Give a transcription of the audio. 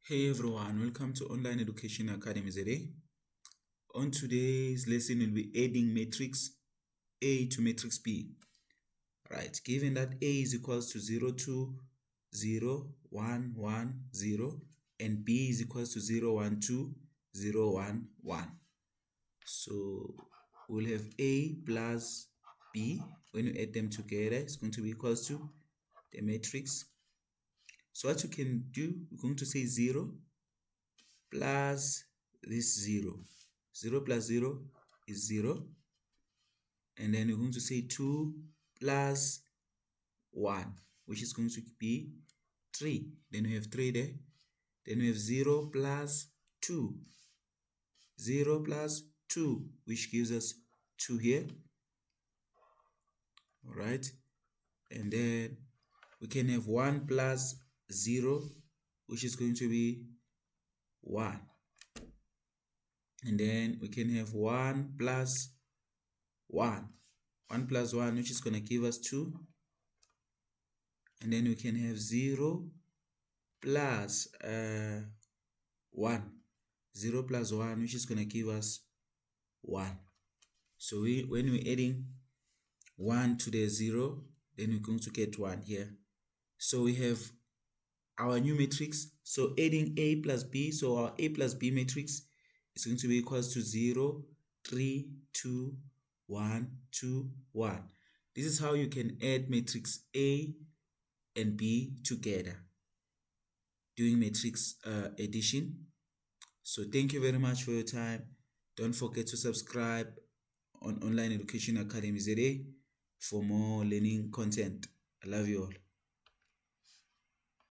Hey everyone, welcome to Online Education Academy ZA. On today's lesson, we'll be adding matrix A to matrix B. Right, given that A is equals to 0, 2, 0, 1, 1, 0, and B is equals to 0, 1, 2, 0, 1, 1. So we'll have A plus B. When you add them together, it's going to be equals to the matrix. So what you can do, we're going to say 0 plus this 0. 0 plus 0 is 0. And then we're going to say 2 plus 1, which is going to be 3. Then we have 3 there. Then we have 0 plus 2. 0 plus 2, which gives us 2 here. All right. And then we can have 1 plus 0, which is going to be 1. And then we can have 1 plus 1. 1 plus 1, which is going to give us 2. And then we can have 0 plus 1. 0 plus 1, which is going to give us 1. So when we're adding 1 to the 0, then we're going to get 1 here. So we have our new matrix. So adding A plus B, so our A plus B matrix is going to be equals to 0, 3, 2, 1, 2, 1. This is how you can add matrix A and B together doing matrix addition. So thank you very much for your time. Don't forget to subscribe on Online Education Academy ZA for more learning content. I love you all.